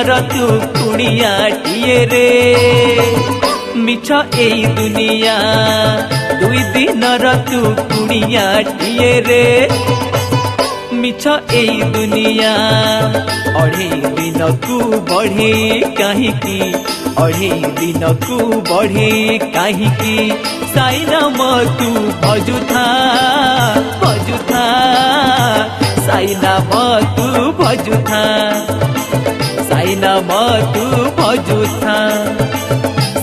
तू कुणियाटिए रे मिछ एई दुनिया दुई दिन तू कुणियाटिए रे मिछ एई दुनिया अढ़े दिन को बढ़े कहीं अढ़े दिन को बढ़े कहीं साई नाम तू भजुथा साई नाम तू भजुथा साई नाम तू भजुथा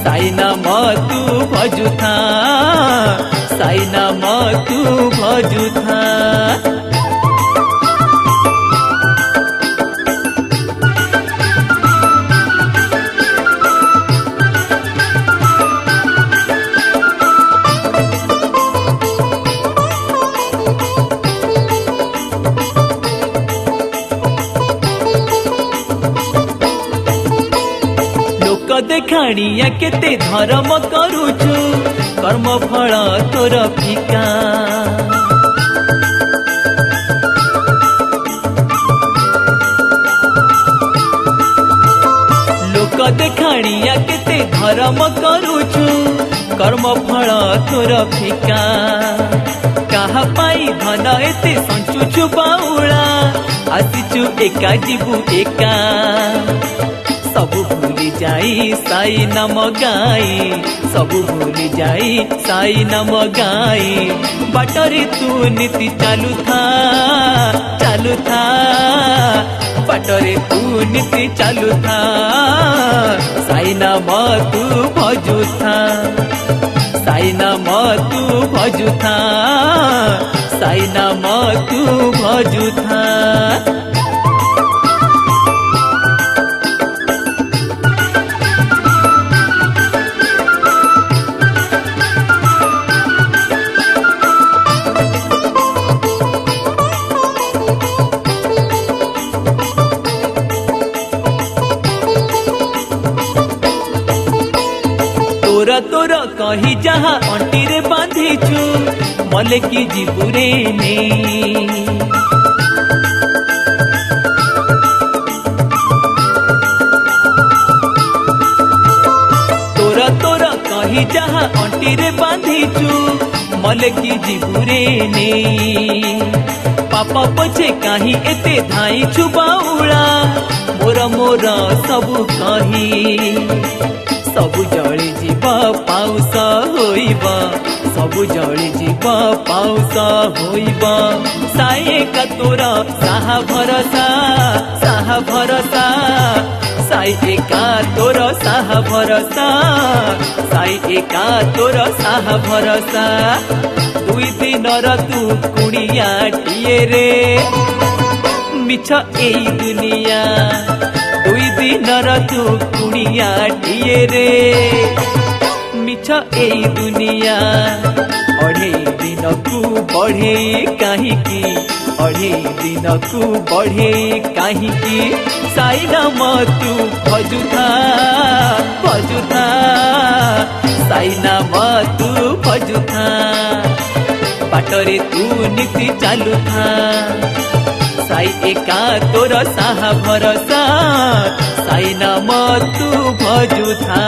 साई नाम तू भजुथा साई नाम तू भजुथा। देखाणिया केते धर्म करुचु कर्म फल तोर फिका लोक देखाणिया केते धर्म करुचु कर्म फल तोर फिका कहा पाई धन एते संचुचु बाउला आसीचु एका जीवु एका सबु भूली जाई साई नाम गाई सबु भूली जाई साई नाम गाई बाटरे तू नीति चालू था बाटरे तू नीति चालू था साई नाम तू भजुथा साई नाम तू भजुथा साई नाम तू भजुथा। तोर कही जहाँ अंटी रे बांधिचु मले की जीवुरे ने तोर कही जहाँ अंटी रे बांधिचु मले की जीवुरे ने पापा पछे कहीं एते धाई छु बाउला मोर सबु कही सबु जली जीव पाउस होइबा सबु जली जीव पाउस होइबा साई का तोर साहा भरसा साई एका तोर साहा भरसा साई एका तोर साहा भरसा दुई दिन तू कुणियाटिए रे मिछ एई दुनिया दुई दिन तू कुणियाटिए रे मिछ एई दुनिया अढ़े दिन को बढ़े कहीं अढ़े दिन को बढ़े कहीं साई नाम तू भजुथा साई नाम तू भजुथा बाटरे तू नीति चालू था साई एका तोर साहा भरसा साई नाम तू भजुथा।